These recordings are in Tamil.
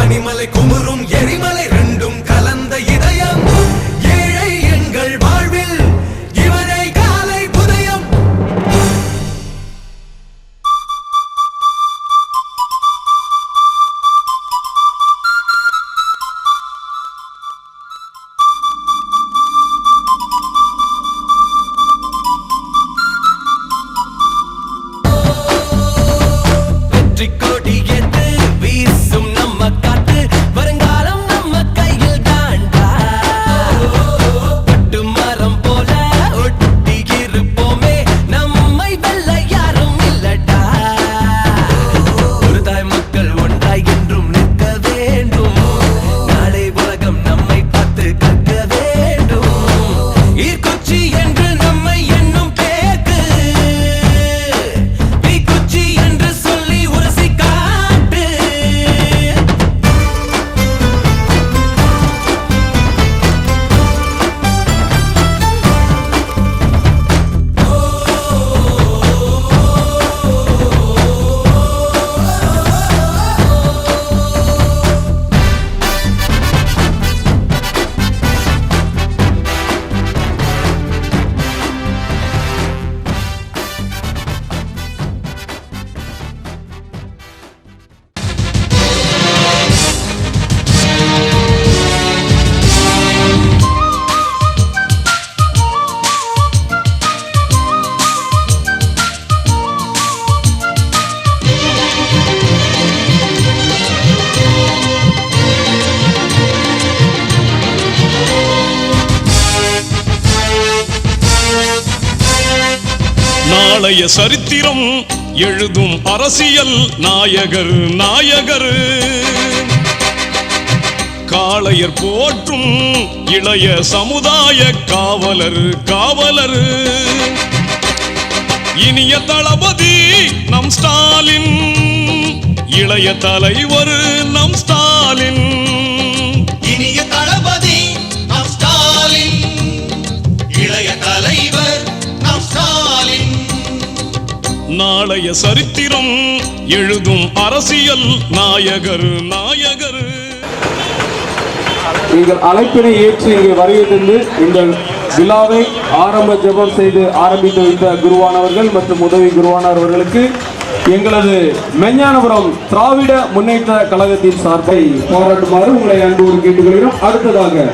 பனிமலை குமுறும் எரிமலை ரெண்டும் கலந்த இதயம் ஏழை எங்கள் வாழ்வில் இவனை காலை புதயம். வெற்றி கொடி ஏத்து வீசும் நம்ம காத்து வருங்காலம் நம்ம கையில் தாண்டா. பட்டு மரம் போல ஒட்டி இருப்போமே நம்மை வெல்ல யாரும் இல்லடா. ஒரு தாய் மக்கள் ஒன்றாய் என்றும் நிற்க வேண்டும். நாளை உலகம் நம்மை பார்த்து கற்க வேண்டும். ஈர்க்குச்சி என்று நம்மை எண்ணும் பேக்கு வீக்குச்சி என்று சொல்லி உரசி காட்டு. நாளைய சரித்திரம் எழுதும் அரசியல் நாயகர் நாயகர். காளையர் போற்றும் இளைய சமுதாய காவலர் காவலர். இனிய தளபதி நம் ஸ்டாலின், இளைய தலைவர் நம் ஸ்டாலின். இனிய தளபதி நம் ஸ்டாலின், இளைய தலைவர் நம் ஸ்டாலின். நாளைய சரித்திரம் எழுதும் அரசியல் நாயகர் நாயகர். எங்கள் அழைப்பினை ஏற்று இங்கே வருகை தந்து இந்த விழாவை ஆரம்ப ஜெபம் செய்து ஆரம்பித்து வைத்த குருவானவர்கள் மற்றும் உதவி குருவானவர்களுக்கு எங்களது மெஞ்ஞானபுரம் திராவிட முன்னேற்ற கழகத்தின் சார்பை பாராட்டுமாறு உங்களை அன்போடு கேட்டுக்கொள்கிறோம். அடுத்ததாக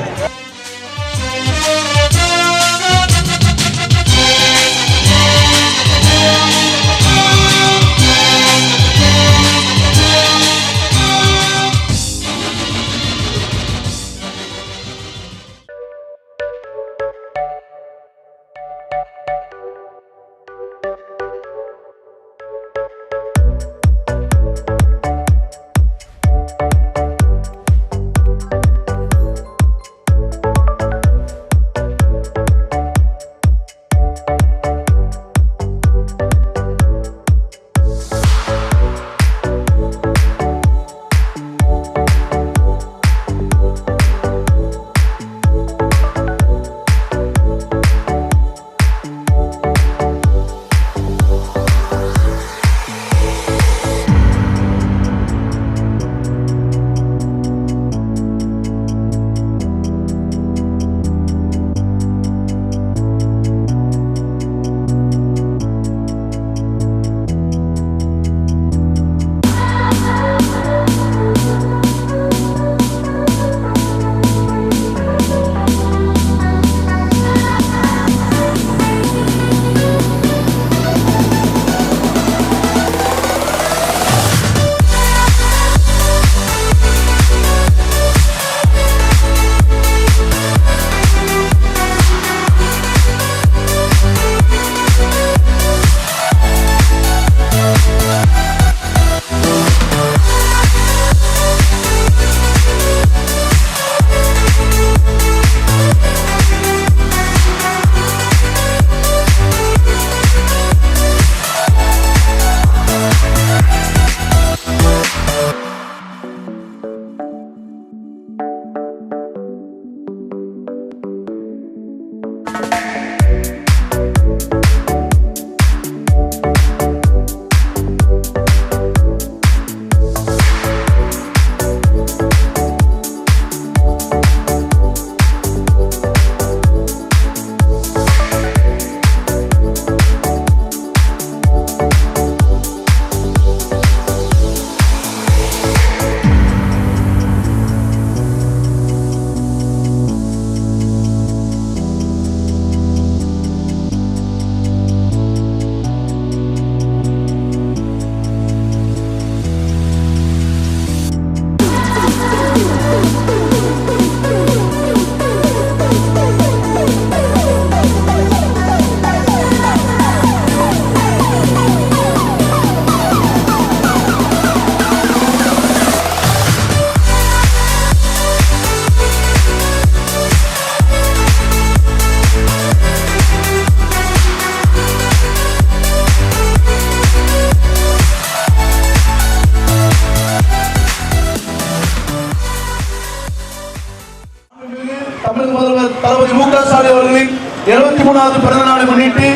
தளபதி மு க ஸ்டாலின் அவர்களின் 73வது பிறந்த நாளை முன்னிட்டு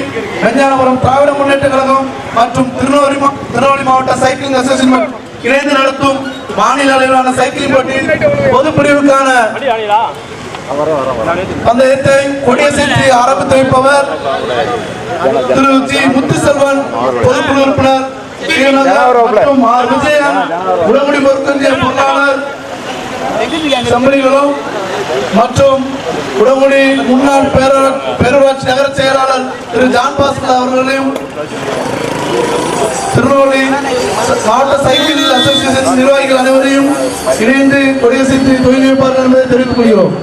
மெஞ்ஞானபுரம் திராவிட முன்னேற்ற கழகம் மற்றும் திருநெல்வேலி மாவட்ட சைக்கிளிங் அசோசியேஷன் இணைந்து நடத்தும் மாநில அளவிலான சைக்கிளிங் போட்டியில் பொதுப்பிரிவுக்கான பந்தயத்தை கொடியசைத்து ஆரம்பித்து வைப்பவர் திரு ஜி முத்துசெல்வன், பொதுக்குழு உறுப்பினர் மற்றும் ஆர் விஜயன், உடங்குடி பொறுத்தொன்றிய பொருளாளர் செம்மணிகளும் மற்றும் உடங்குடி முன்னாள் பேரூராட்சி நகர செயலாளர் திரு ஜான் பாஸ்கர் அவர்களையும் திருநெல்வேலி மாவட்ட சைக்கிள் அசோசியேஷன் நிர்வாகிகள் அனைவரையும் இணைந்து கொடியசைத்து துவங்கி வைப்பார்கள் என்பதை தெரிவித்துக் கொள்கிறோம்.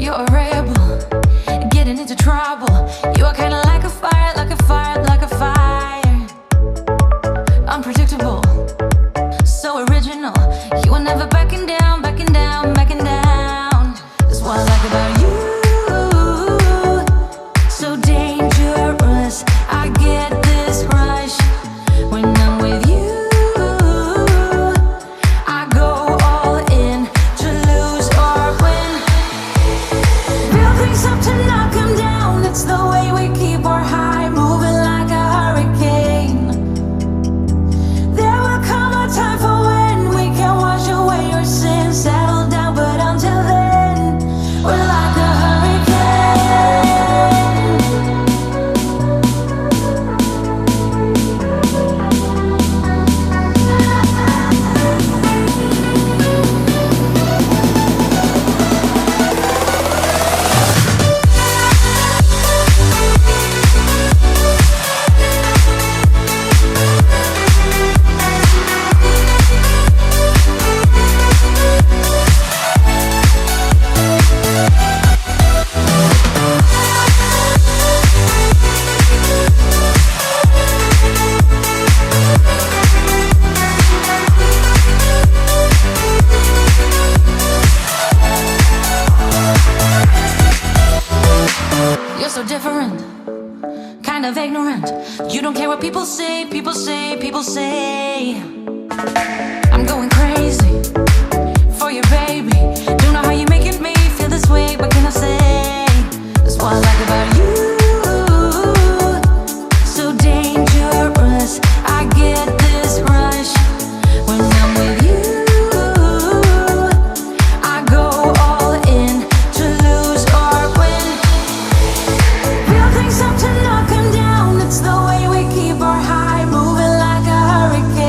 You're a rebel, getting into trouble. You are kinda like a fire, like a fire, like a fire. Unpredictable, so original. You are never backing down, backing down, backing down. That's what I like about you. So dangerous, I get this rush when I'm with you. I go all in to lose or win. Build things up to knock 'em down. It's the way we keep our high, moving like a hurricane. There will come a time for when we can wash away your sins, settle down, but until then, we're like a hurricane. You're so different, kind of ignorant. You don't care what people say, people say, people say. I'm going crazy for you, baby. Don't know how you're making me feel this way. What can I say? That's what I like about you. So dangerous, I get this rush when I'm with you. I go all in to lose or win. Build things up to knock 'em down. It's the way we keep our high, moving like a hurricane.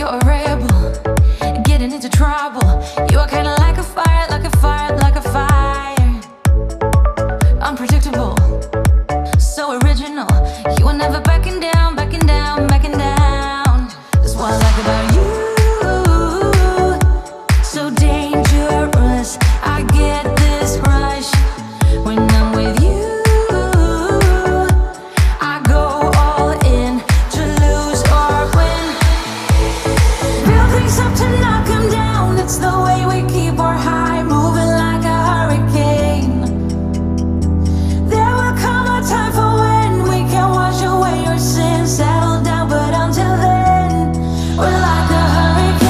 You're a rebel, getting into trouble. You are kinda like a fire, like a fire, like a fire. Unpredictable, so original. You are never backing down, backing down, backing down. That's what I like about you. So dangerous, I get this rush when I'm with you. I go all in to lose or win. Build things up to knock 'em down. It's the way we keep our high, moving like a hurricane. There will come a time for when we can wash away your sins, settle down, but until then, we're like a hurricane.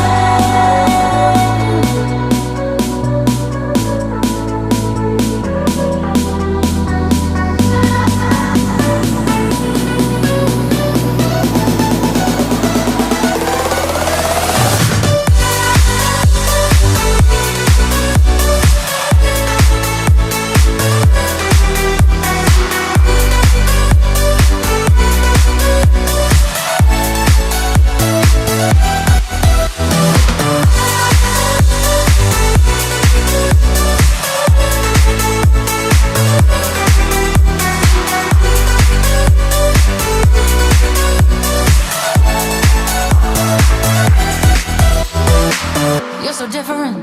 You're so different,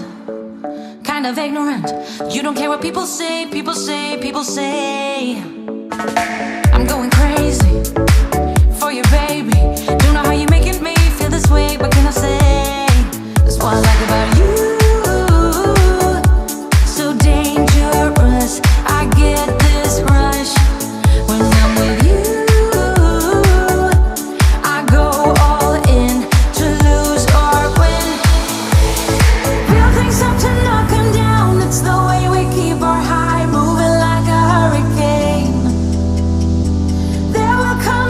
kind of ignorant. You don't care what people say, people say, people say. I'm going crazy for you, baby. Don't know how you're making me feel this way, but can I say that's what I like about you? So dangerous, I get this rush when I'm with you. I go all in to lose or win. Build things up to knock 'em down. It's the way we keep our high, moving like a hurricane. There will come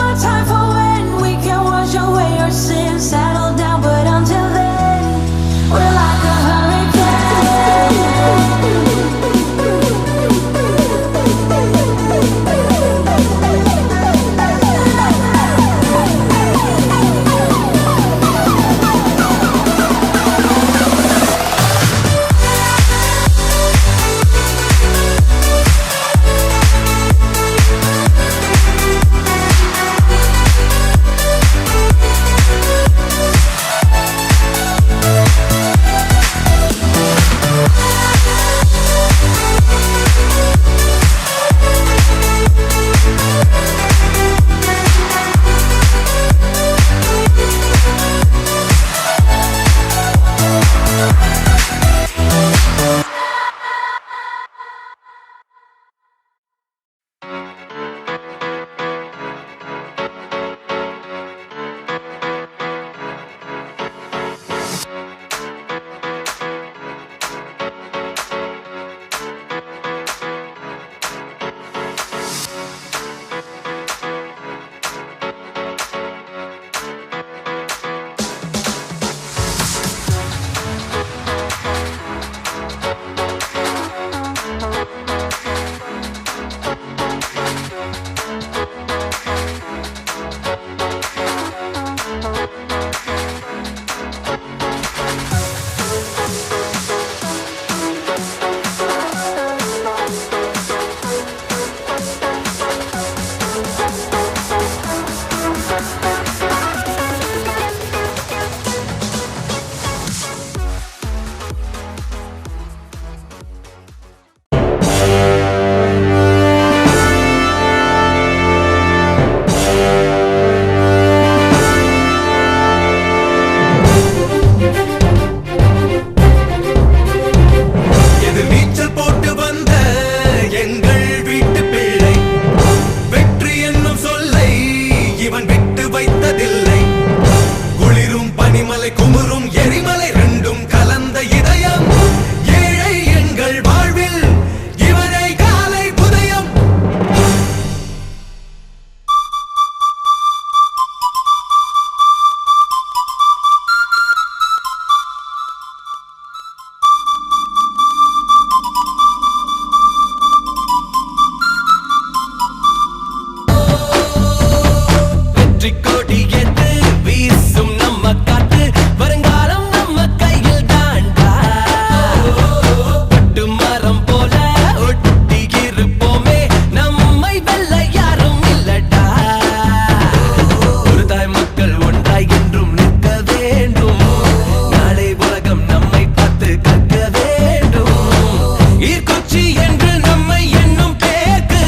என்று நம்மை எண்ணும் பேக்கு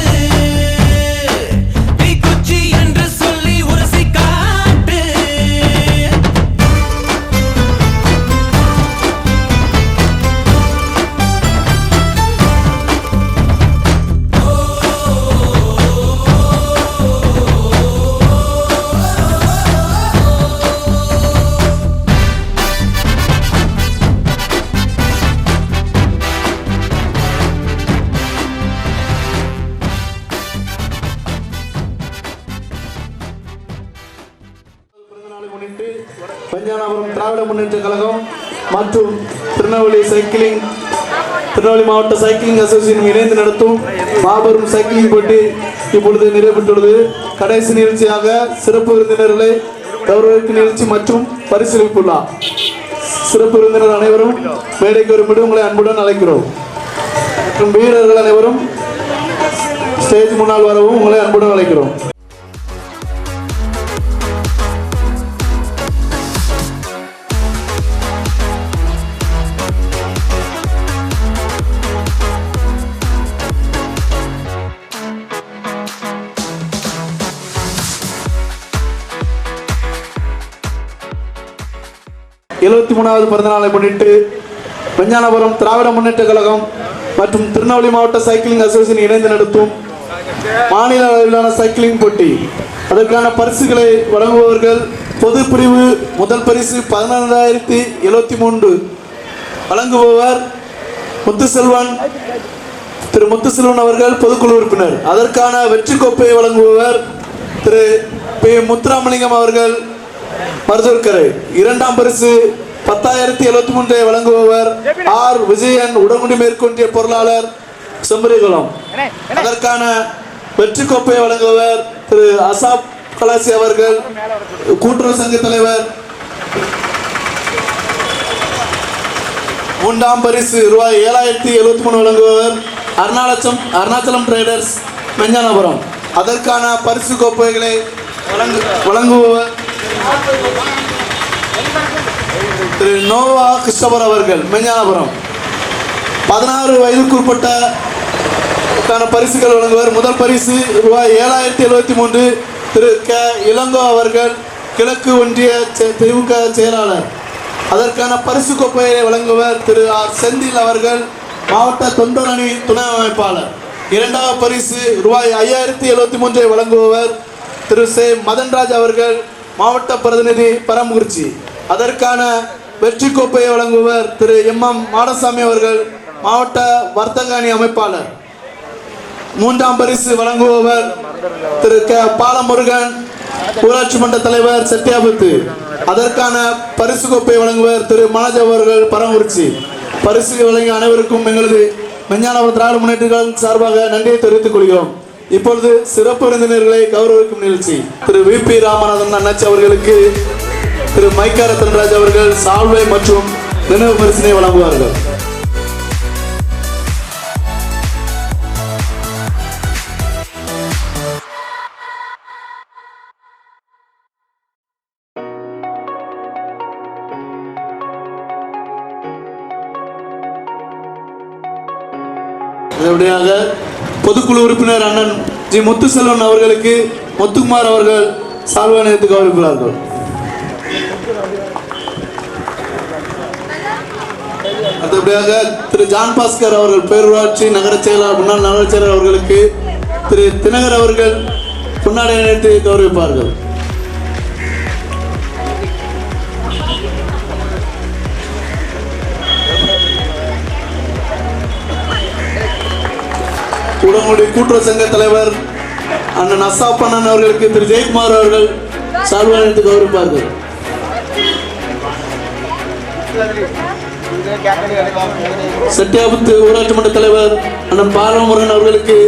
தீக்குச்சி என்று சொல்லி உரசி காட்டு. பஞ்சானாபுரம் திராவிட முன்னேற்ற கழகம் மற்றும் திருநெல்வேலி மாவட்ட சைக்கிளிங் அசோசியேஷன் இணைந்து நடத்தும் மாபெரும் சைக்கிளிங் போட்டி இப்பொழுது நிறைவேற்றுள்ளது. கடைசி நிகழ்ச்சியாக சிறப்பு விருந்தினர்களை கௌரவிக்கும் நிகழ்ச்சி மற்றும் பரிசீலிப்பு விழா. சிறப்பு விருந்தினர் அனைவரும் மேடைக்கு வரும்படி உங்களை அன்புடன் அழைக்கிறோம். மற்றும் வீரர்கள் அனைவரும் ஸ்டேஜ் முன்னால் வரவும் உங்களை அன்புடன் அழைக்கிறோம். வது பிறந்தநாளை முன்னிட்டு பஞ்சானாபுரம் திராவிட முன்னேற்ற கழகம் மற்றும் திருநெல்வேலி மாவட்ட சைக்கிளிங் அசோசியேஷன் இணைந்து நடத்தும் மாநில அளவிலான சைக்கிளிங் போட்டி. அதற்கான பரிசுகளை வழங்குபவர்கள் பொது பிரிவு முதல் பரிசு 15,073 வழங்குபவர் திரு முத்துசெல்வன் அவர்கள் பொதுக்குழு உறுப்பினர். அதற்கான வெற்றி கோப்பையை வழங்குபவர் திரு பி முத்துராமலிங்கம் அவர்கள் மருதூர்கரை. இரண்டாம் பரிசு 10,073 வழங்குபவர் ஆர் விஜயன் உடங்குடி மேற்கொண்டிய பொருளாளர் செம்பரிகுளம். அதற்கான வெற்றி கோப்பையை வழங்குபவர் திரு அசாப் கலாசி அவர்கள் கூட்டுறவு சங்க தலைவர். மூன்றாம் பரிசு ரூபாய் 7,073 வழங்குபவர் அருணாச்சலம் டிரேடர்ஸ் மெஞ்ஞானபுரம். அதற்கான பரிசு கோப்பைகளை வழங்குபவர் திரு நோவா கிருஷ்ணபர் அவர்கள் மெஞ்ஞானபுரம். 16 வயதுக்குட்பட்ட பரிசுகள் வழங்குவர். முதல் பரிசு ரூபாய் 7,073 திரு க இளங்கோ அவர்கள் கிழக்கு ஒன்றிய திமுக செயலாளர். அதற்கான பரிசு கோப்பையை வழங்குவர் திரு ஆர் செந்தில் அவர்கள் மாவட்ட தொண்டர் அணி துணை அமைப்பாளர். இரண்டாவது பரிசு ரூபாய் 5,073 வழங்குபவர் திரு சே மதன்ராஜ் அவர்கள் மாவட்ட பிரதிநிதி பரமக்குறிச்சி. அதற்கான வெற்றி கோப்பையை வழங்குவர் திரு எம் மாடசாமி அவர்கள் மாவட்ட வர்த்தக அணி அமைப்பாளர். மூன்றாம் பரிசு வழங்குபவர் திரு க பாலமுருகன் ஊராட்சி மன்ற தலைவர் சத்தியாபத்து. அதற்கான பரிசு கோப்பை வழங்குவர் திரு மனோஜ் அவர்கள் பரமக்குறிச்சி. பரிசு வழங்கிய அனைவருக்கும் எங்களது மெஞ்ஞானபுரம் திராவிட முன்னேற்ற கழகம் சார்பாக நன்றியை தெரிவித்துக் கொள்கிறோம். இப்பொழுது சிறப்பு விருந்தினர்களை கௌரவிக்கும் நிகழ்ச்சி. திரு வி பி ராமநாதன் அண்ணாச்சி அவர்களுக்கு திரு மைக்கா ரத்தன்ராஜ் அவர்கள் சால்வை மற்றும் நினைவு பரிசினை வழங்குவார்கள். நல்லபடியாக பொதுக்குழு உறுப்பினர் அண்ணன் ஜி முத்துசெல்வன் அவர்களுக்கு முத்துக்குமார் அவர்கள் சால்வை அணிவித்து கௌரவிக்கிறார்கள். அடுத்தபடியாக திரு ஜான் பாஸ்கர் அவர்கள் பேரூராட்சி நகர செயலாளர் முன்னாள் நகர செயலர் அவர்களுக்கு திரு தினகர் அவர்கள் பொன்னாடை அணிவித்து கௌரவிப்பார்கள். உடங்குடி கூட்டுறவு சங்க தலைவர் அண்ணன் அசாப்பண்ணன் அவர்களுக்கு திரு ஜெயக்குமார் அவர்கள் சால்வை அணிவித்து கௌரவிப்பார்கள். சத்தியாபுத்து ஊராட்சி மன்ற தலைவர் அண்ணன் பாலமுருகன் அவர்களுக்கு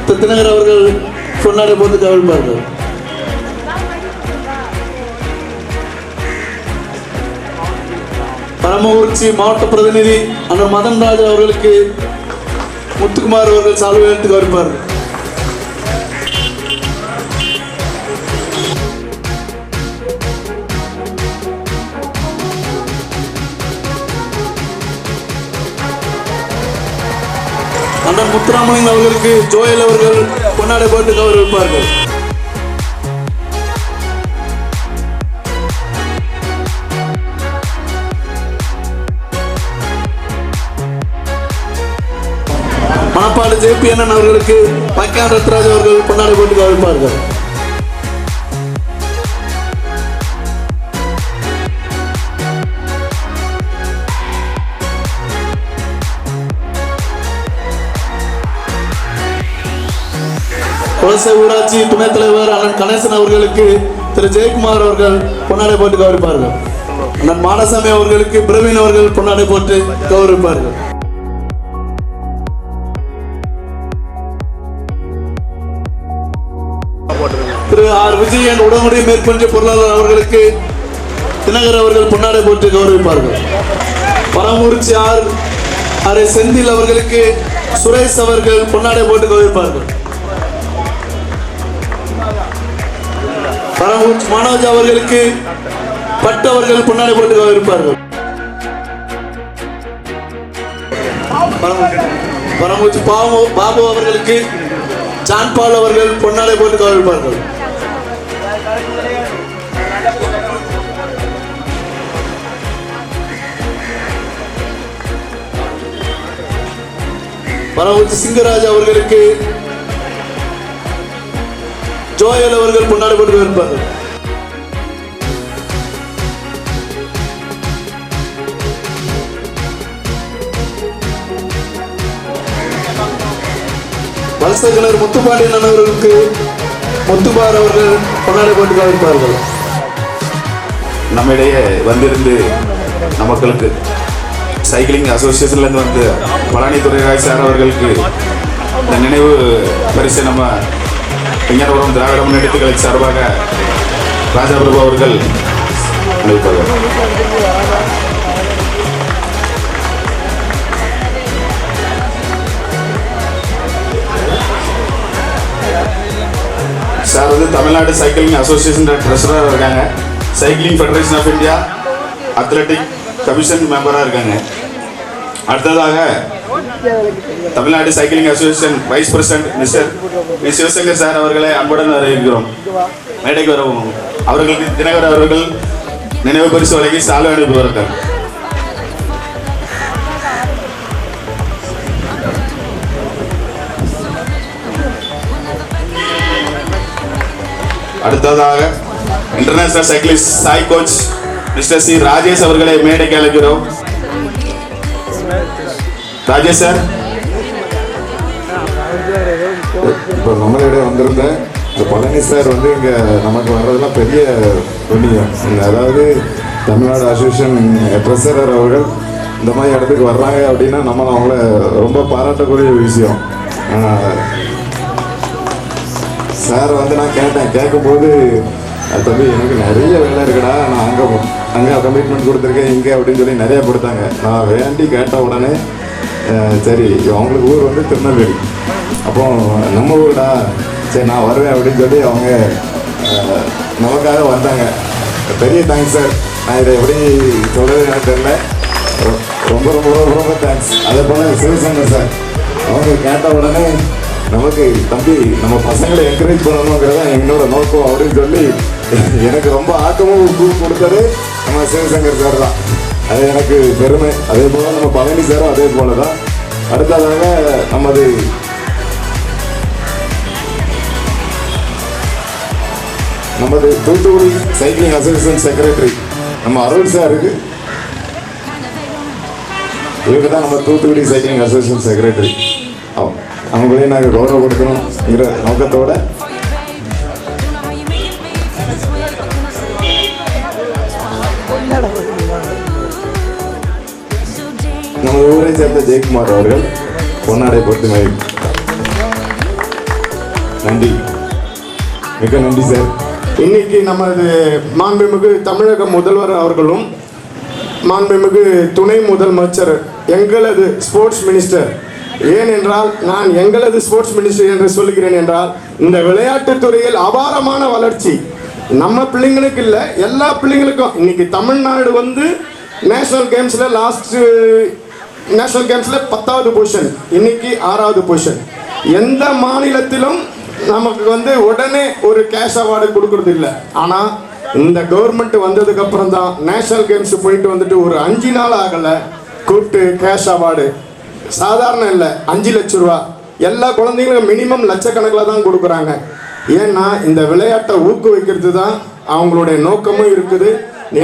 தினகர் அவர்கள் பொன்னாடை போட்டு கௌரவிப்பார்கள். பரமக்குறிச்சி மாவட்ட பிரதிநிதி அண்ணன் மதன்ராஜ் அவர்களுக்கு முத்துக்குமார் அவர்கள் சால்வை அணிவித்து கௌரவிப்பார்கள். அண்ணன் முத்துராமலிங்கம் அவர்களுக்கு ஜோயல் அவர்கள் பொன்னாடை போட்டு கௌரவிப்பார்கள். மணப்பாடு ஜேபி அண்ணன் அவர்களுக்கு பக்கான் ரத்ராஜ் அவர்கள் பொன்னாடை போட்டு கௌரவிப்பார்கள். குலசை ஊராட்சி துணைத் தலைவர் அண்ணன் கணேசன் அவர்களுக்கு திரு ஜெயக்குமார் அவர்கள் பொன்னாடை போட்டு கௌரவிப்பார்கள். அண்ணன் மாடசாமி அவர்களுக்கு பிரவீன் அவர்கள் பொன்னாடை போட்டு கௌரவிப்பார்கள். திரு ஆர் விஜயன் உடனடி மேற்கொண்ட பொருளாளர் அவர்களுக்கு தினகர் அவர்கள் பொன்னாடை போட்டு கௌரவிப்பார்கள். பரமூர்ச்சி ஆர் செந்தில் அவர்களுக்கு சுரேஷ் அவர்கள் பொன்னாடை போட்டு கௌரவிப்பார்கள். பரமூர்ச்சி மனோஜ் அவர்களுக்கு பட்டு அவர்கள் பொன்னாடை போட்டு கௌரவிப்பார்கள். பரமூர்ச்சி பாபு அவர்களுக்கு ஜான்பால் அவர்கள் பொன்னாடை போட்டு கௌரவிப்பார்கள். பரமூர்ச்சி சிங்கராஜ் அவர்களுக்கு ஜோயல் அவர்கள் பொன்னாடை போட்டு கௌரவிப்பார்கள். வலசகிணர் முத்துப்பாண்டியன் அவர்களுக்கு முத்துபார் அவர்கள் பொன்னாடை போட்டு கௌரவிப்பார்கள். நம்மிடையே வந்திருந்து நமக்களுக்கு சைக்கிளிங் அசோசியேஷன்லேருந்து வந்து பழனி துரைராஜ் சார் அவர்களுக்கு இந்த நினைவு பரிசை நம்ம விஞ்ஞானபுரம் திராவிட முன்னேற்றக் கழக சார்பாக ராஜாபிரபு அவர்கள் அளிப்பார்கள். சார் வந்து தமிழ்நாடு சைக்கிளிங் அசோசியேஷன் ட்ரெஸராக இருக்காங்க. Cycling federation of India athletic commission மெம்பராக இருக்காங்க. அடுத்ததாக Tamil Nadu cycling association vice president mister Sivasankar sir அவர்களை அன்புடன் வரவேற்கிறோம். மேடைக்கு வரவும் அவர்களுக்கு தினகர் அவர்கள் நினைவு பரிசு வழங்கி சால்வை அனுப்புவார்கள். அடுத்ததாக international cyclist Sai coach mister C Rajesh அவர்களை மேடைக்கு அழைக்கிறோம். ராஜேஷ் சார். இப்போ நம்மளிடையே வந்திருந்த இந்த பழனி சார் வந்து இங்கே நமக்கு வர்றதெல்லாம் பெரிய புண்ணியம். அதாவது தமிழ்நாடு அசோசியேஷன் ட்ரெஸரர் அவர்கள் இந்த மாதிரி இடத்துக்கு வர்றாங்க அப்படின்னா நம்ம அவங்கள ரொம்ப பாராட்டக்கூடிய விஷயம். சார் வந்து நான் கேட்கும்போது தம்பி எனக்கு நிறைய வேலை இருக்குடா, நான் அங்கே கமிட்மெண்ட் கொடுத்துருக்கேன் இங்கே அப்படின்னு சொல்லி நிறையா கொடுத்தாங்க. நான் வேண்டி கேட்ட உடனே சரி அவங்களுக்கு ஊர் வந்து திருநெல்வேலி, அப்போ நம்ம ஊர்டா சரி நான் வருவேன் அப்படின்னு சொல்லி அவங்க நமக்காக வந்தாங்க. பெரிய தேங்க்ஸ் சார். நான் இதை எப்படி சொல்கிறது எனக்கு தெரியல. ரொம்ப ரொம்ப ரொம்ப ரொம்ப தேங்க்ஸ். அதே போல் சிவசங்கர் சார் அவங்க கேட்ட உடனே நமக்கு தம்பி நம்ம பசங்களை என்கரேஜ் பண்ணணுங்கிறத என்னோட நோக்கம் அப்படின்னு சொல்லி எனக்கு ரொம்ப ஆக்கமும் கொடுத்தது நம்ம சிவசங்கர் சார் தான். அது எனக்கு பெருமை. அதே போல் நம்ம பழனி சாரும் அதே போல தான். அடுத்ததாக நமது தூத்துக்குடி சைக்கிளிங் அசோசியேஷன் செக்ரட்டரி நம்ம அருள் சாருக்கு, இவங்க தான் நம்ம தூத்துக்குடி சைக்கிளிங் அசோசியேஷன் செக்ரட்டரி. அவங்களையும் நாங்கள் கௌரவம் கொடுக்கணுங்கிற நோக்கத்தோட நம்ம ஊரை சேர்ந்த ஜெயக்குமார் அவர்கள் பொன்னாடை போட்டு நன்றி, மிக நன்றி சார். இன்னைக்கு நமது மாண்புமிகு தமிழக முதல்வர் அவர்களும் மாண்புமிகு துணை முதலமைச்சர் எங்களது ஸ்போர்ட்ஸ் மினிஸ்டர், ஏனென்றால் நான் எங்களது ஸ்போர்ட்ஸ் மினிஸ்டர் என்று சொல்லுகிறேன் என்றால் இந்த விளையாட்டுத் துறையில் அபாரமான வளர்ச்சி நம்ம பிள்ளைங்களுக்கு இல்லை எல்லா பிள்ளைங்களுக்கும். இன்னைக்கு தமிழ்நாடு வந்து நேஷனல் கேம்ஸில் லாஸ்ட் நேஷனல் கேம்ஸில் 10வது பொசிஷன், இன்னைக்கு 6வது பொசிஷன். எந்த மாநிலத்திலும் நமக்கு வந்து உடனே ஒரு கேஷ் அவார்டு கொடுக்கறது இல்லை. ஆனால் இந்த கவர்மெண்ட் வந்ததுக்கு அப்புறம் தான் நேஷனல் கேம்ஸ் போயிட்டு வந்துட்டு ஒரு 5 நாள் ஆகலை கூப்பிட்டு கேஷ் அவார்டு. சாதாரண இல்லை, 5 லட்ச ரூபா. எல்லா குழந்தைங்களும் மினிமம் லட்சக்கணக்கில் தான் கொடுக்குறாங்க. ஏன்னா இந்த விளையாட்டை ஊக்குவிக்கிறது தான் அவங்களுடைய நோக்கமும் இருக்குது.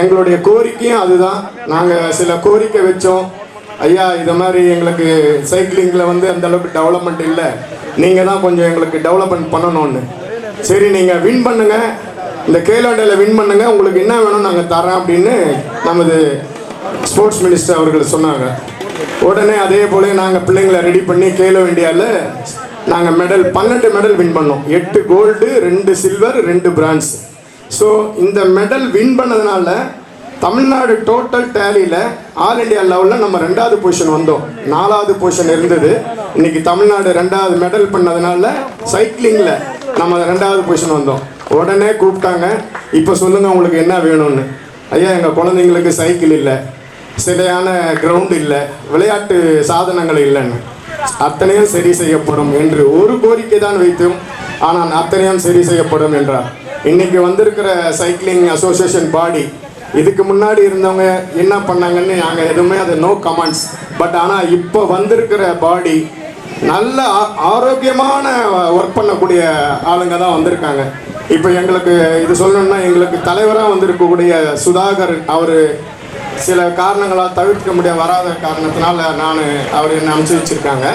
எங்களுடைய கோரிக்கையும் அதுதான். நாங்கள் சில கோரிக்கை வச்சோம், ஐயா இதை மாதிரி எங்களுக்கு சைக்கிளிங்கில் வந்து அந்த அளவுக்கு டெவலப்மெண்ட் இல்லை, நீங்கள் தான் கொஞ்சம் எங்களுக்கு டெவலப்மெண்ட் பண்ணணும்னு. சரி நீங்கள் வின் பண்ணுங்க, இந்த கேலோண்டியில் வின் பண்ணுங்க, உங்களுக்கு என்ன வேணும் நாங்கள் தரோம் அப்படின்னு நமது ஸ்போர்ட்ஸ் மினிஸ்டர் அவர்கள் சொன்னாங்க. உடனே அதே போல நாங்கள் பிள்ளைங்களை ரெடி பண்ணி கேலோ இந்தியாவில் நாங்கள் மெடல் 12 மெடல் வின் பண்ணோம். 8 கோல்டு, 2 சில்வர், 2 பிரான்ஸ். ஸோ இந்த மெடல் வின் பண்ணதுனால தமிழ்நாடு டோட்டல் டேலியில் ஆல் இண்டியா லெவலில் நம்ம 2வது பொசிஷன் வந்தோம். 4வது பொசிஷன் இருந்தது. இன்னைக்கு தமிழ்நாடு 2வது மெடல் பண்ணதுனால சைக்கிளிங்கில் நம்ம 2வது பொசிஷன் வந்தோம். உடனே கூப்பிட்டாங்க, இப்போ சொல்லுங்கள் உங்களுக்கு என்ன வேணும்னு. ஐயா எங்கள் குழந்தைங்களுக்கு சைக்கிள் இல்லை, சரியான கிரவுண்டு இல்லை, விளையாட்டு சாதனங்கள் இல்லைன்னு. அத்தனையும் சரி செய்யப்படும் என்று ஒரு கோரிக்கை தான் வைத்தோம். ஆனால் அத்தனையும் சரி செய்யப்படும் என்றார். இன்னைக்கு வந்திருக்கிற சைக்கிளிங் அசோசியேஷன் பாடி, இதுக்கு முன்னாடி இருந்தவங்க என்ன பண்ணாங்கன்னு நாங்கள் எதுவுமே அது நோ கமெண்ட்ஸ். பட் ஆனால் இப்போ வந்திருக்கிற பாடி நல்ல ஆரோக்கியமான ஒர்க் பண்ணக்கூடிய ஆளுங்க தான் வந்திருக்காங்க. இப்போ எங்களுக்கு இது சொல்லணும்னா, எங்களுக்கு தலைவராக வந்திருக்கக்கூடிய சுதாகர் அவர் சில காரணங்களால் தவிர்க்க முடிய வராத காரணத்தினால அவர் என்னை அனுப்பிச்சி வச்சுருக்காங்க.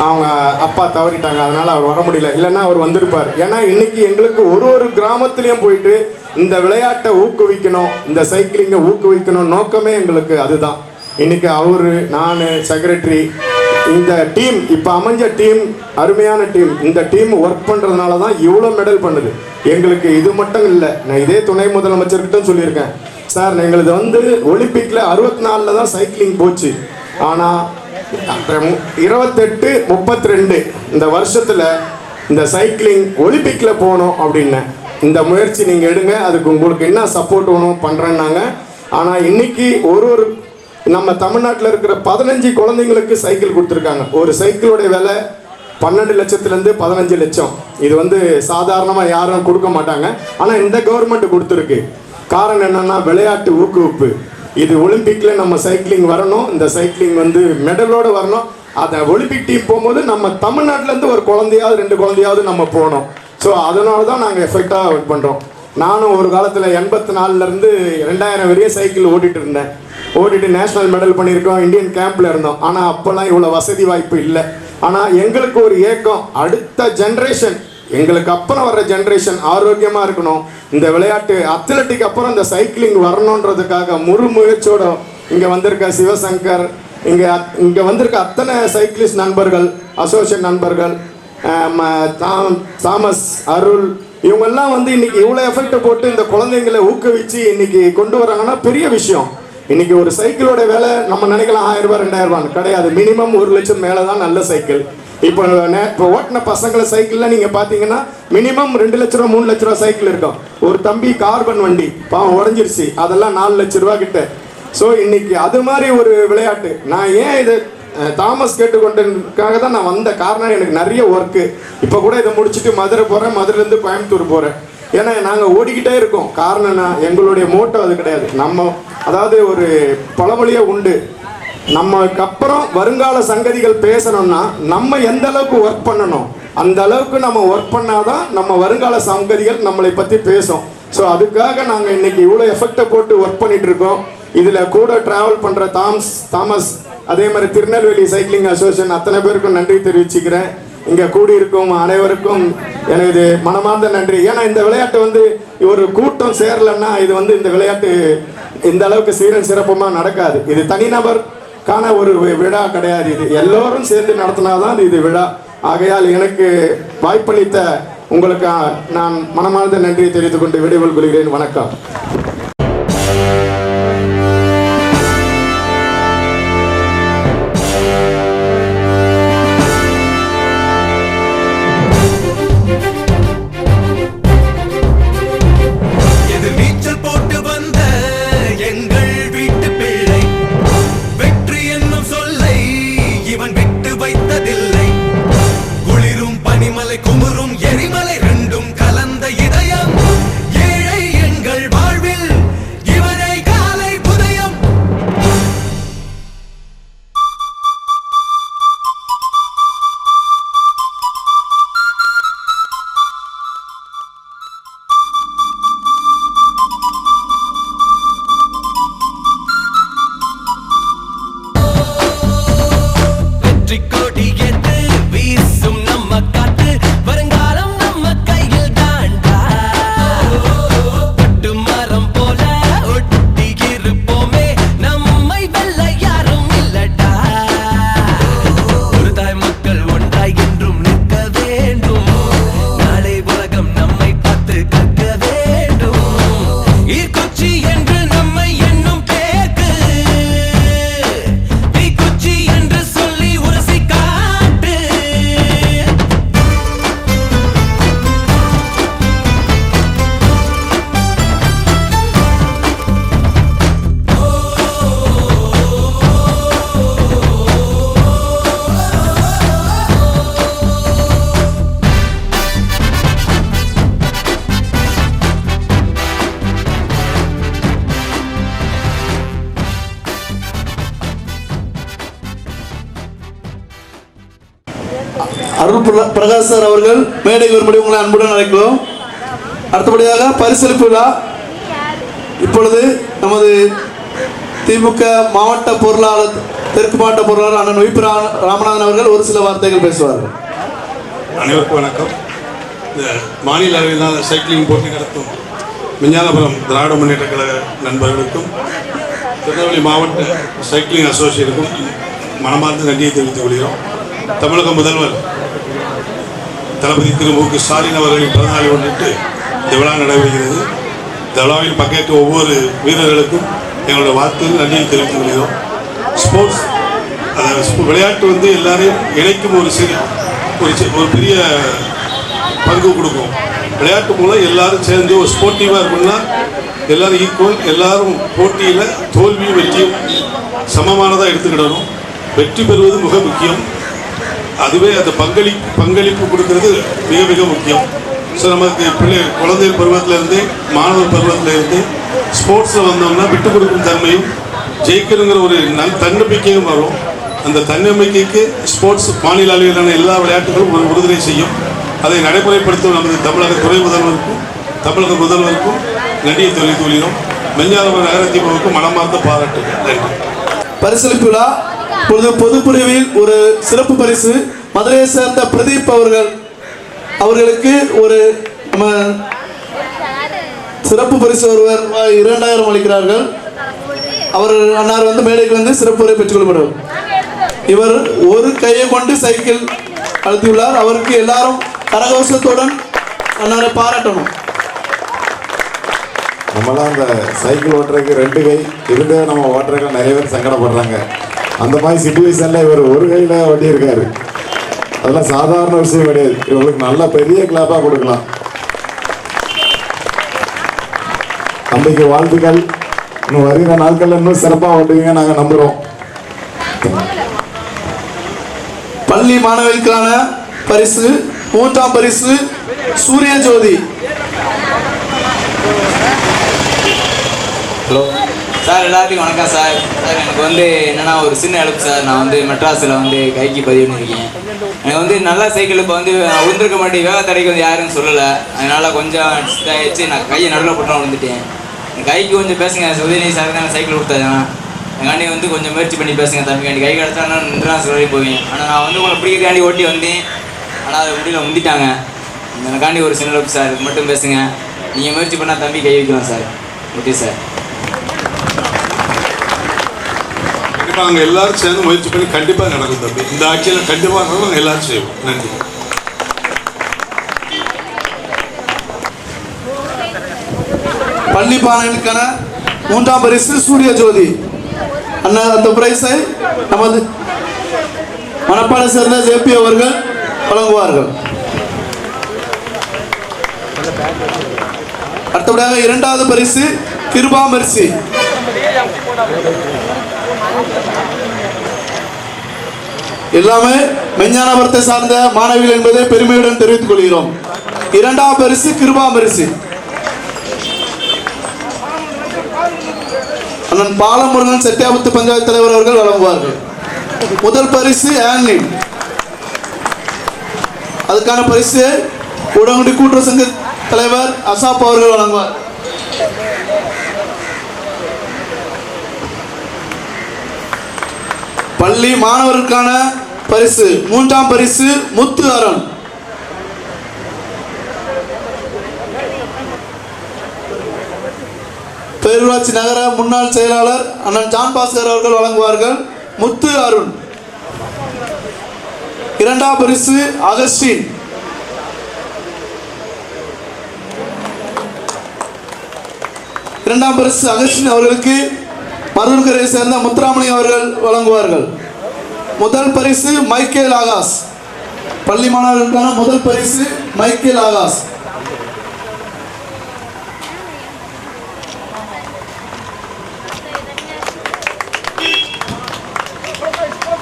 அவங்க அப்பா தவறிட்டாங்க, அதனால் அவர் வர முடியல. இல்லைன்னா அவர் வந்திருப்பார். ஏன்னா இன்றைக்கி எங்களுக்கு ஒரு கிராமத்துலேயும் போயிட்டு இந்த விளையாட்டை ஊக்குவிக்கணும், இந்த சைக்கிளிங்கை ஊக்குவிக்கணும், நோக்கமே எங்களுக்கு அதுதான். இன்றைக்கி அவர், நான், செக்ரட்டரி, இந்த டீம் இப்போ அமைஞ்ச டீம் அருமையான டீம். இந்த டீம் ஒர்க் பண்ணுறதுனால தான் இவ்வளோ மெடல் பண்ணுது. எங்களுக்கு இது மட்டும் இல்லை, நான் இதே துணை முதலமைச்சர்கிட்ட சொல்லியிருக்கேன், சார் எங்களது வந்து ஒலிம்பிக்கில் 64 தான் சைக்கிளிங் போச்சு. ஆனால் 28, 32 இந்த வருஷத்தில் இந்த சைக்கிளிங் ஒலிம்பிக்கில் போகணும் அப்படின்னு இந்த முயற்சி நீங்கள் எடுங்க, அதுக்கு உங்களுக்கு என்ன சப்போர்ட் வேணும் பண்ணுறேன்னாங்க. ஆனால் இன்னைக்கு ஒரு நம்ம தமிழ்நாட்டில் இருக்கிற 15 குழந்தைங்களுக்கு சைக்கிள் கொடுத்துருக்காங்க. ஒரு சைக்கிளோடைய விலை 12 லட்சத்துலேருந்து 15 லட்சம். இது வந்து சாதாரணமாக யாரும் கொடுக்க மாட்டாங்க. ஆனால் இந்த கவர்மெண்ட் கொடுத்துருக்கு. காரணம் என்னன்னா, விளையாட்டு ஊக்குவிப்பு. இது ஒலிம்பிக்கில் நம்ம சைக்கிளிங் வரணும், இந்த சைக்கிளிங் வந்து மெடலோடு வரணும். அதை ஒலிம்பிக் டீம் போகும்போது நம்ம தமிழ்நாட்டிலேருந்து ஒரு குழந்தையாவது 2 குழந்தையாவது நம்ம போகணும். ஸோ அதனால தான் நாங்கள் எஃபெக்டாக ஒர்க் பண்ணுறோம். நானும் ஒரு காலத்தில் 84லேருந்து 2000 வரையும் சைக்கிள் ஓட்டிட்டு நேஷ்னல் மெடல் பண்ணியிருக்கோம், இந்தியன் கேம்பில் இருந்தோம். ஆனால் அப்போல்லாம் இவ்வளோ வசதி வாய்ப்பு இல்லை. ஆனால் எங்களுக்கு ஒரு ஏக்கம், அடுத்த ஜென்ரேஷன், எங்களுக்கு அப்புறம் வர்ற ஜென்ரேஷன் ஆரோக்கியமாக இருக்கணும், இந்த விளையாட்டு அத்லட்டிக் அப்புறம் இந்த சைக்கிளிங் வரணுன்றதுக்காக முழு முயற்சியோட இங்கே வந்திருக்க சிவசங்கர், இங்கே வந்திருக்க அத்தனை சைக்கிளிஸ்ட் நண்பர்கள், அசோசியேட் நண்பர்கள், தாமஸ், அருள், இவங்கெல்லாம் வந்து இன்னைக்கு இவ்வளோ எஃபெக்ட் போட்டு இந்த குழந்தைங்களை ஊக்குவிச்சு இன்னைக்கு கொண்டு வராங்கன்னா பெரிய விஷயம். இன்னைக்கு ஒரு சைக்கிளோட விலை நம்ம நினைக்கலாம் 1000 ரூபாய் 2000 ரூபான்னு கிடையாது. மினிமம் 1 லட்சம் மேலே தான் நல்ல சைக்கிள். இப்போ ஓட்டின பசங்களை சைக்கிளில் நீங்கள் பார்த்தீங்கன்னா மினிமம் 2 லட்ச ரூபா 3 லட்ச ரூபா சைக்கிள் இருக்கும். ஒரு தம்பி கார்பன் வண்டி பாவம் உடஞ்சிருச்சு, அதெல்லாம் 4 லட்ச ரூபா கிட்ட. ஸோ இன்னைக்கு அது மாதிரி ஒரு விளையாட்டு. நான் ஏன் இது தாமஸ் கேட்டுக்கொண்டதுக்காக தான் நான் வந்த காரணம், எனக்கு நிறைய ஒர்க்கு. இப்போ கூட இதை முடிச்சுட்டு மதுரை போகிறேன், மதுரையிலேருந்து கோயம்புத்தூர் போகிறேன். ஏன்னா நாங்கள் ஓடிக்கிட்டே இருக்கோம். காரணம்னா எங்களுடைய மோட்டோ அது கிடையாது. அதாவது ஒரு பழமொழியே உண்டு, நமக்கு அப்புறம் வருங்கால சங்கதிகள் பேசணும்னா நம்ம எந்த அளவுக்கு ஒர்க் பண்ணணும், அந்த அளவுக்கு நம்ம ஒர்க் பண்ணாதான் நம்ம வருங்கால சங்கதிகள் நம்மளை பற்றி பேசும். ஸோ அதுக்காக நாங்கள் இன்னைக்கு இவ்வளோ எஃபெக்டை போட்டு ஒர்க் பண்ணிட்டு இருக்கோம். இதில் கூட டிராவல் பண்ணுற தாமஸ், அதே மாதிரி திருநெல்வேலி சைக்கிளிங் அசோசியேஷன் அத்தனை பேருக்கும் நன்றி தெரிவிச்சுக்கிறேன். இங்கே கூடியிருக்கும் அனைவருக்கும் எனது மனமார்ந்த நன்றி. ஏன்னா இந்த விளையாட்டு வந்து ஒரு கூட்டம் சேரலைன்னா இது வந்து இந்த விளையாட்டு இந்த அளவுக்கு சீரன் சிறப்புமாக நடக்காது. இது தனிநபருக்கான ஒரு விழா கிடையாது, இது எல்லோரும் சேர்ந்து நடத்தினாதான் இது விழா. ஆகையால் எனக்கு வாய்ப்பளித்த உங்களுக்கு நான் மனமார்ந்த நன்றியை தெரிவித்துக் கொண்டு விடைபெறுகிறேன். கொள்கிறேன். வணக்கம். நீச்சல் போட்டு வந்த எங்கள் வீட்டு பிள்ளை வெற்றி என்னும் சொல்லை அருள் பிரகாஷ் சார் அவர்கள் மேடைக்கு வரும்படி உங்களை அன்புடன் அழைக்கிறோம். அடுத்தபடியாக பரிசளிப்பு விழா. இப்பொழுது நமது திமுக மாவட்ட பொருளாளர், தெற்கு மாவட்ட பொருளாளர் அண்ணன் விபி ராமநாதன் அவர்கள் ஒரு சில வார்த்தைகள் பேசுவார்கள். அனைவருக்கும் வணக்கம். இந்த மாநில அளவிலான சைக்கிளிங் போட்டி நடத்தும் விஞ்ஞானபுரம் திராவிட முன்னேற்ற கழக நண்பர்களுக்கும் திருநெல்வேலி மாவட்ட சைக்கிளிங் அசோசியேட்டுக்கும் மனமார்ந்த நன்றியை தெரிவித்துக் கொள்கிறோம். தமிழக முதல்வர் தளபதி திரு மு க ஸ்டாலின் அவர்களின் பிறந்தநாளை முன்னிட்டு இந்த விழா நடைபெறுகிறது. இந்த விழாவில் பங்கேற்ற ஒவ்வொரு வீரர்களுக்கும் எங்களோட வாழ்த்துக்கள் நன்றியை தெரிவித்துக் கொள்கிறோம். ஸ்போர்ட்ஸ், அதாவது விளையாட்டு எல்லாரையும் இணைக்கும் ஒரு பெரிய பங்கு கொடுக்கும். விளையாட்டு மூலம் எல்லாரும் சேர்ந்து ஒரு ஸ்போர்ட்டிவாக இருக்குன்னா எல்லாரும் ஈக்குவல், எல்லாரும் போட்டியில் தோல்வியும் வெற்றியும் சமமானதாக எடுத்துக்கிடணும். வெற்றி பெறுவது மிக முக்கியம். அதுவே அந்த பங்களிப்பு கொடுக்கறது மிக மிக முக்கியம். ஸோ நமக்கு குழந்தை பருவத்திலேருந்தே மாணவர் பருவத்திலேருந்து ஸ்போர்ட்ஸில் வந்தோம்னா விட்டு கொடுக்கும் தன்மையும் ஜெயிக்கணுங்கிற ஒரு தன்னம்பிக்கையும் வரும். அந்த தன்னம்பிக்கைக்கு ஸ்போர்ட்ஸ் மாநில அளவிலான எல்லா விளையாட்டுகளும் ஒரு உறுதுணை செய்யும். அதை நடைமுறைப்படுத்தும் நமது தமிழக துணை முதல்வருக்கும் தமிழக முதல்வருக்கும் நன்றியை தெரிவித்துக் கொள்கிறோம். மெஞ்ஞானபுரம் நகர திமுகவுக்கும் மனமார்ந்த பாராட்டுகள். நன்றி. பரிசளிப்பு விழா. இப்பொழுது பொதுப்பிரிவில் ஒரு சிறப்பு பரிசு மதுரையை சேர்ந்த பிரதீப் அவர்களுக்கு ஒரு நம்ம சிறப்பு பரிசு ஒருவர் 2000 அளிக்கிறார்கள். அவர் அன்னார் மேடைக்கு சிறப்பு உரை பெற்றுக் கொள்ளப்படும். இவர் ஒரு கையை கொண்டு சைக்கிள் அழுத்தியுள்ளார். அவருக்கு எல்லாரும் கரகோஷத்துடன் அன்னாரை பாராட்டணும். நம்மளாம் அந்த சைக்கிள் ஓட்டுறதுக்கு 2 கை இருந்தே நம்ம ஓட்டுறதுக்கு நிறைய பேர் சங்கடப்படுறாங்க. அந்த மாதிரி சிச்சுவேஷனில் இவர் ஒரு கையில் ஓட்டியிருக்காரு. அதெல்லாம் சாதாரண விஷயம் கிடையாது. இவங்களுக்கு நல்ல பெரிய கிளாப்பாக கொடுக்கலாம். தம்பிக்கு வாழ்த்துக்கள். இன்னும் வருகிற நாட்களில் இன்னும் சிறப்பாக ஓட்டுவீங்க நாங்கள் நம்புகிறோம். பள்ளி மாணவர்களுக்கான பரிசு 3ஆம் பரிசு சூரிய ஜோதி. ஹலோ சார், எல்லாத்துக்கும் வணக்கம் சார். எனக்கு என்னென்னா ஒரு சின்ன ஹெல்ப் சார். நான் மெட்ராஸில் கைக்கு பதிவு பண்ணியிருக்கேன். எனக்கு நல்ல சைக்கிள் இப்போ உந்திருக்க மாட்டேன். வேக தடைக்கு யாருன்னு சொல்லலை. அதனால் கொஞ்சம் இதாகிடுச்சு. நான் கையை நடுவில் போட்டு விழுந்துட்டேன். என் கைக்கு கொஞ்சம் பேசுங்க. உதயநிதி சார் தான் சைக்கிள் கொடுத்தாங்க. எங்காண்டி கொஞ்சம் முயற்சி பண்ணி பேசுங்க தம்பிக்காண்டி. கை கிடச்சா நான் நின்று சொல்லி போவேன். ஆனால் நான் உங்களை பிடிக்கிறக்காண்டி ஓட்டி வந்தேன். ஆனால் அதை முடியல, முந்திட்டாங்க. எனக்காண்டி ஒரு சின்ன ஹெல்ப் சார். மட்டும் பேசுங்க. நீங்கள் முயற்சி பண்ணால் தம்பி கை வைக்கலாம் சார். Okay sir. கண்டிப்பாக நாங்கள் எல்லாரும் சேர்ந்து முயற்சி பண்ணி கண்டிப்பாக நடக்கும் தம்பி. இந்த ஆட்சியில் கண்டிப்பாக நாங்கள் எல்லாரும் செய்வோம். நன்றி. பள்ளி பானைகளுக்கான 3ஆம் பரிசு சூரிய ஜோதி. அண்ணா அந்த பிரைஸை நமது மணப்பாறை சேர்ந்த ஜேபி அவர்கள் வழங்குவார்கள். அடுத்தபடியாக 2வது பரிசு கிருபா மெர்சி. எல்லாமே மெஞ்ஞானபுரத்தை சார்ந்த மாணவிகள் என்பதை பெருமையுடன் தெரிவித்துக் கொள்கிறோம். 2ஆம் பரிசு கிருபா மெர்சி அண்ணன் பாலமுருகன் செட்டியாபுத்து பஞ்சாயத்து தலைவர் அவர்கள் வழங்குவார்கள். முதல் பரிசு ஆன்லின். அதுக்கான பரிசு உடங்குடி கூட்டுறவு சங்க தலைவர் அசாப் அவர்கள் வழங்குவார். பள்ளி மாணவர்களுக்கான பரிசு 3ஆம் பரிசு முத்து அரண். பேரூராட்சி நகர முன்னாள் செயலாளர் அண்ணன் ஜான் பாஸ்கர் அவர்கள் வழங்குவார்கள். முத்து அருண். 2ஆம் பரிசு அகஸ்டின். 2ஆம் பரிசு அகஸ்டின் அவர்களுக்கு மருதுக்கரையை சேர்ந்த முத்துராமணி அவர்கள் வழங்குவார்கள். முதல் பரிசு மைக்கேல் ஆகாஷ். பள்ளி மாணவர்களுக்கான முதல் பரிசு மைக்கேல் ஆகாஷ்.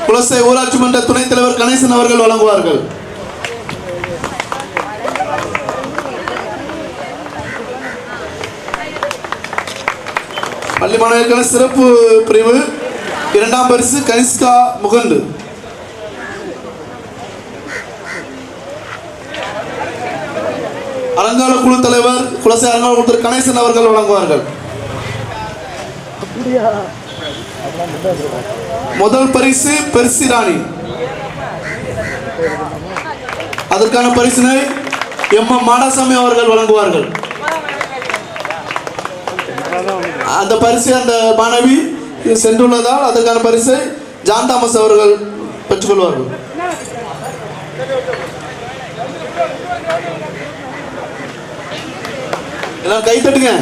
குலசை ஊராட்சி மன்ற துணைத் தலைவர் கணேசன் அவர்கள் வழங்குவார்கள். பள்ளி மாணவர்களுக்கான சிறப்பு பிரிவு 2ஆம் பரிசு கனிஷ்கா முகண்டு. அலங்கார குழு தலைவர் குலசை அலங்கார குழு கணேசன் அவர்கள் வழங்குவார்கள். முதல் பரிசு பெர்சி ராணி. அதற்கான பரிசினை எம் மாடசாமி அவர்கள் வழங்குவார்கள். அந்த பரிசு அந்த மாணவி சென்றுள்ளதால் அதற்கான பரிசை ஜான் தாமஸ் அவர்கள் பெற்றுக்கொள்வார்கள். எல்லாம் கை தட்டுங்க.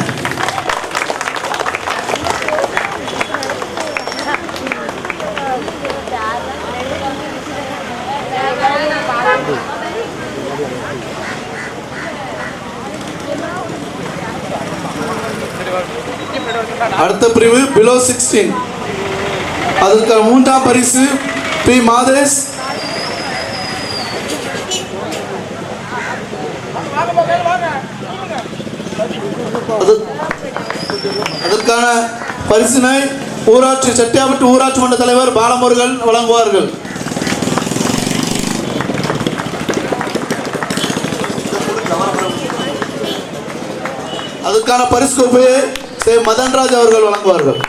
அடுத்த பிரிவு பிலோ 16. அதற்கு மூன்றாம் பரிசு பி மாதேஷ். அதற்கான பரிசினை ஊராட்சி செட்டியாபட்டு ஊராட்சி மன்ற தலைவர் பாலமுருகன் வழங்குவார்கள். அதற்கான பரிசு கோப்பையை மதன்ராஜ் அவர்கள் வழங்குவார்கள்.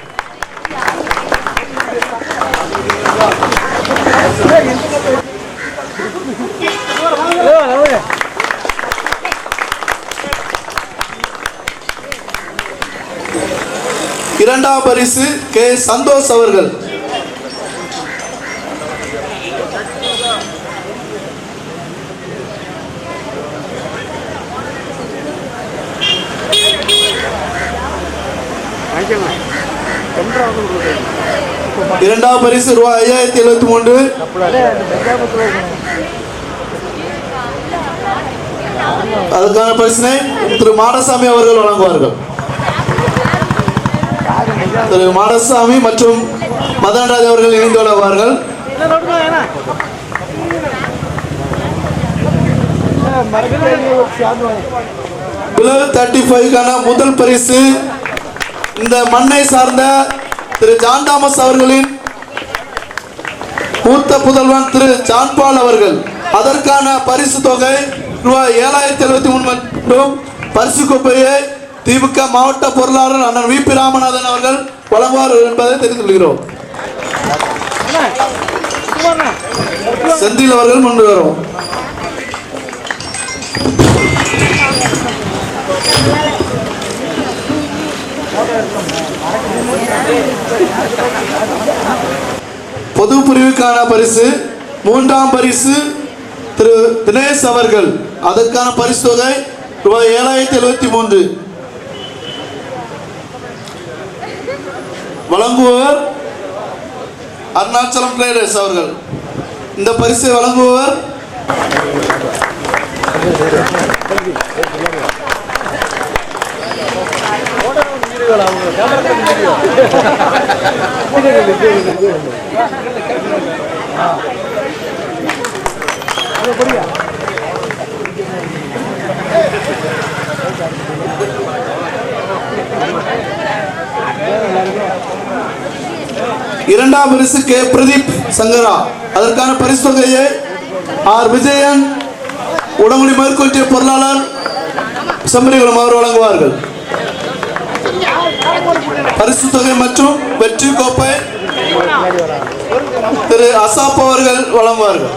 இரண்டாம் பரிசு கே சந்தோஷ் அவர்கள். இரண்டாம் பரிசு ரூபாய் 5073. அதற்கான பரிசினை திரு மாடசாமி அவர்கள் வழங்குவார்கள். திரு மாடசாமி மற்றும் மதன்ராஜ் அவர்கள் இணைந்து வழங்குவார்கள். பிளவு 35க்கான முதல் பரிசு இந்த மண்ணை சார்ந்த திரு ஜான் தாமஸ் அவர்களின் மூத்த புதல்வன் திரு ஜான்பால் அவர்கள். அதற்கான பரிசு தொகை ரூபாய் 7073 மற்றும் பரிசு கோப்பையை திமுக மாவட்ட பொருளாளர் அண்ணன் வி பி ராமநாதன் அவர்கள் வழங்குவார் என்பதை தெரிந்து கொள்கிறோம். செந்தில் அவர்கள் முன்பு வரும். பொது பிரிவுக்கான பரிசு மூன்றாம் பரிசு திரு தினேஷ் அவர்கள். அதற்கான பரிசு தொகை ரூபாய் 7073. வழங்குபவர் அருணாச்சலம் ட்ரேடர்ஸ் அவர்கள். இந்த பரிசை வழங்குபவர் இரண்டாம் பரிசு கே பிரதீப் சங்கரா. அதற்கான பரிசு தொகையை ஆர் விஜயன் உடங்குடி மேற்கொண்டிய பொருளாளர் செம்பரிகுளம் அவர் வழங்குவார்கள். பரிசு தொகை மற்றும் வெற்றி கோப்பை திரு அசாப் அவர்கள் வழங்குவார்கள்.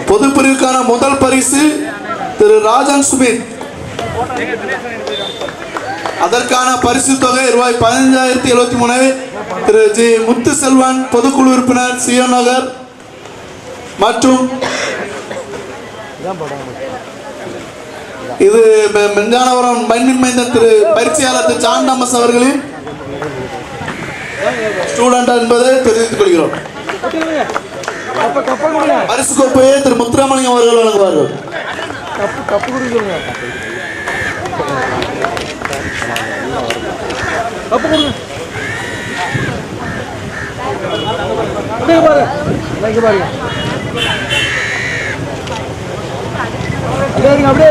பொது பிரிவுக்கான முதல் பரிசு திரு ராஜன் சுமித். அதற்கான பரிசு தொகை ரூபாய் 15,073. திரு ஜி முத்து செல்வன் பொதுக்குழு உறுப்பினர் சிஎம் நகர் மற்றும் இது மெஞ்ஞானபுரம் மைண்டின் மைந்தன் திரு பயிற்சியாளர் திரு ஜான் தாமஸ் அவர்களின் ஸ்டூடெண்ட் என்பதை தெரிவித்துக் கொள்கிறோம். பரிசு கோப்பையை திரு முத்துராமலிங்கம் அவர்கள் வழங்குவார்கள். அப்படியே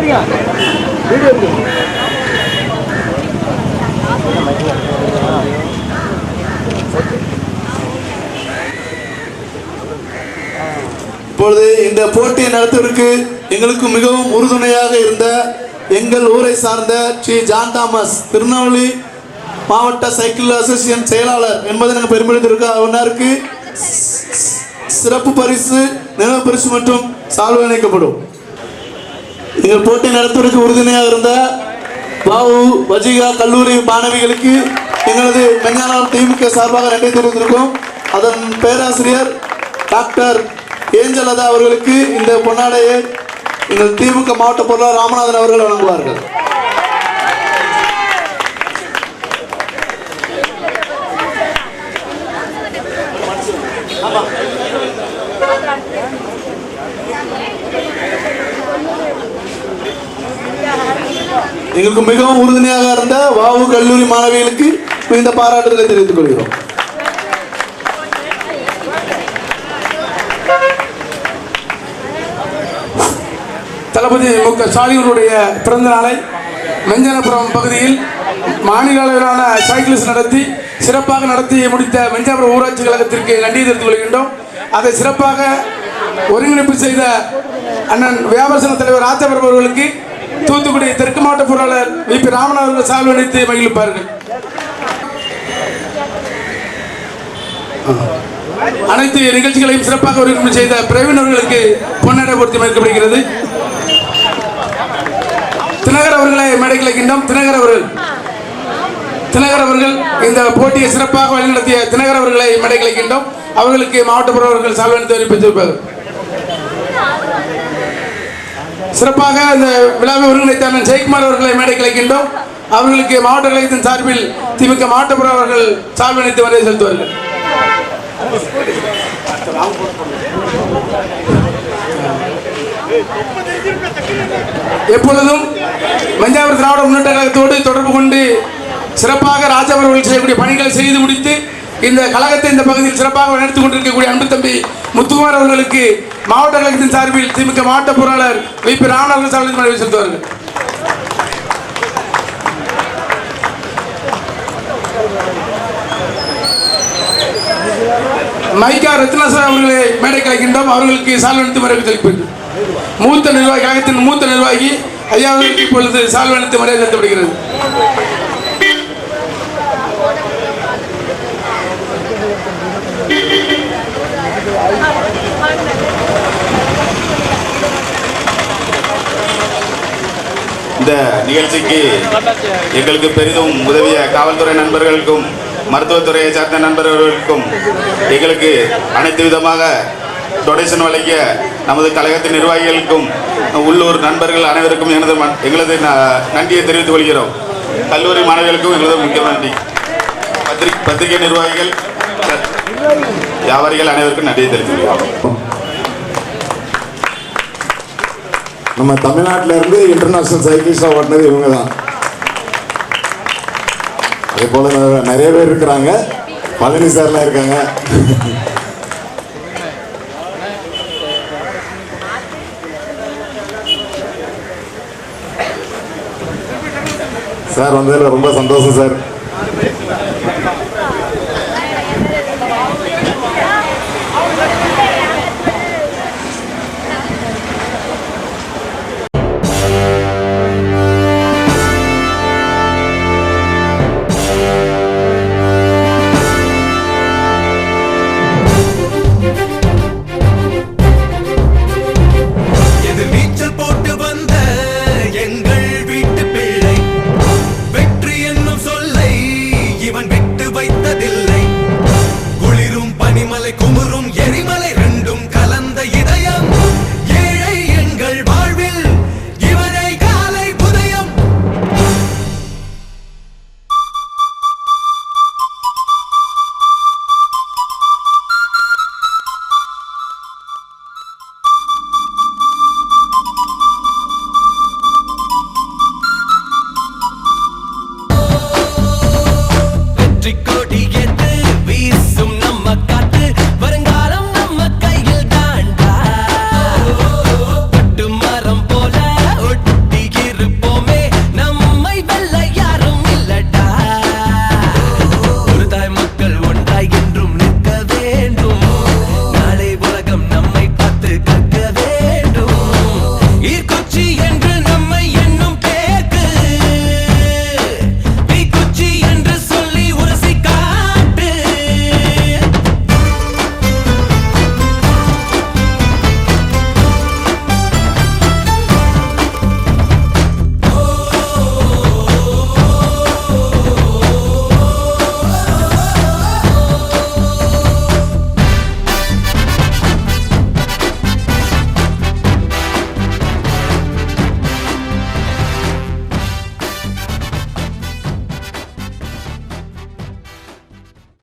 இப்பொழுது இந்த போட்டியை நடத்துவதற்கு எங்களுக்கு மிகவும் உறுதுணையாக இருந்த எங்கள் ஊரை சார்ந்த ஸ்ரீ ஜான் தாமஸ் திருநெல்வேலி மாவட்ட சைக்கிள் அசோசியேஷன் செயலாளர் என்பதை நாங்கள் பெருமைப்படுத்தியிருக்க சிறப்பு பரிசு, நினைவு பரிசு மற்றும் சால்வை அளிக்கப்படும். எங்கள் போட்டி நடத்துவதற்கு உறுதுணையாக இருந்த பாவு வஜிகா கல்லூரி மாணவிகளுக்கு எங்களது மெஞ்ஞானபுரம் திமுக சார்பாக நன்றி தெரிவித்திருக்கோம். அதன் பேராசிரியர் டாக்டர் ஏஞ்சலதா அவர்களுக்கு இந்த பொன்னாடையை எங்கள் திமுக மாவட்ட பொருளாளர் ராமநாதன் அவர்கள் வழங்குவார்கள். எங்களுக்கு மிகவும் உறுதுணையாக இருந்த வாவு கல்லூரி மாணவிகளுக்கு இந்த பாராட்டுதலை தெரிவித்துக் கொள்கிறோம். தளபதி மு.க. ஸ்டாலினுடைய பிறந்த நாளை மெஞ்ஞானபுரம் பகுதியில் மாநில அளவிலான சைக்கிள்ஸ் நடத்தி சிறப்பாக நடத்தி முடித்த மெஞ்ஞானபுரம் ஊராட்சி கழகத்திற்கு நன்றி தெரிவித்துக் கொள்கின்றோம். அதை சிறப்பாக ஒருங்கிணைப்பு செய்த அண்ணன் வியாபார சங்க தலைவர் ராஜாபுரம் அவர்களுக்கு தூத்துக்குடி தெற்கு மாவட்ட பொருளாளர் வி.பி. ராமநாதன் அவர்கள் சால்வை அளித்து மகிழ்ப்பார்கள். அனைத்து நிகழ்ச்சிகளையும் சிறப்பாக ஒருங்கிணைப்பு செய்த பிரவீன் அவர்களுக்கு பொன்னாடை பொருத்தி மதிக்கப்படுகிறது. தினகர் அவர்களை மேடைக்கு அழைக்கின்றோம். தினகர் அவர்கள் இந்த போட்டியை சிறப்பாக வழிநடத்திய தினகர் அவர்களை மேடைக்கு அழைக்கின்றோம். அவர்களுக்கு மாவட்ட பொருளாளர்கள் சால்வை அளித்து அறிவித்திருப்பார்கள். சிறப்பாக இந்த விழாவை ஒருங்கிணைத்த அண்ணன் ஜெயக்குமார் அவர்களை மேடைக்கு அழைக்கின்றோம். அவர்களுக்கு மாவட்ட கழகத்தின் சார்பில் திமுக மாவட்ட பொருளாளர்கள் சால்வை அளித்து வரை செலுத்துவார்கள். எப்பொழுதும் மெஞ்ஞானபுரம் திராவிட முன்னேற்ற கழகத்தோடு தொடர்பு கொண்டு சிறப்பாக ராஜாபுரம் அவர்கள் செய்யக்கூடிய பணிகளை செய்து முடித்து இந்த கழகத்தை இந்த பகுதியில் சிறப்பாக நடத்தி கொண்டிருக்கக்கூடிய அன்பு தம்பி முத்துக்குமார் அவர்களுக்கு மாவட்ட கழகத்தின் சார்பில் திமுக மாவட்ட பொருளாளர் வி.பி. ராமநாதன் சார்பில் செலுத்துவார்கள். மைக்கா ரத்னாசர் அவர்களை மேடைக்கு அழைக்கின்றோம். அவர்களுக்கு சால்வை அளித்து மரியாதை செலுத்தப்படுகிறது. மூத்த நிர்வாகி கழகத்தின் மூத்த நிர்வாகி ஐயா அவர்களுக்கு இப்பொழுது சால்வை அளித்து மரியாதை செலுத்தப்படுகிறது. இந்த நிகழ்ச்சிக்கு எங்களுக்கு பெரிதும் உதவிய காவல்துறை நண்பர்களுக்கும் மருத்துவத்துறையை சார்ந்த நண்பர்களுக்கும் எங்களுக்கு அனைத்து விதமாக டொனேஷன் வழங்கிய நமது கழகத்தின் நிர்வாகிகளுக்கும் உள்ளூர் நண்பர்கள் அனைவருக்கும் எங்களது நன்றியை தெரிவித்துக் கொள்கிறோம். கல்லூரி மாணவர்களுக்கும் எங்களது முக்கிய நன்றி. பத்திரிகை நிர்வாகிகள், வியாபாரிகள் அனைவருக்கும் நன்றியை தெரிவித்துக் கொள்கிறோம். நம்ம தமிழ்நாட்டில இருந்து இன்டர்நேஷனல் சைக்கிள்ஸா ஓட்டினது இவங்க தான். அதே போல நிறைய பேர் இருக்கிறாங்க. பழனி சார்லாம் இருக்காங்க. சார் வந்ததில் ரொம்ப சந்தோஷம் சார்.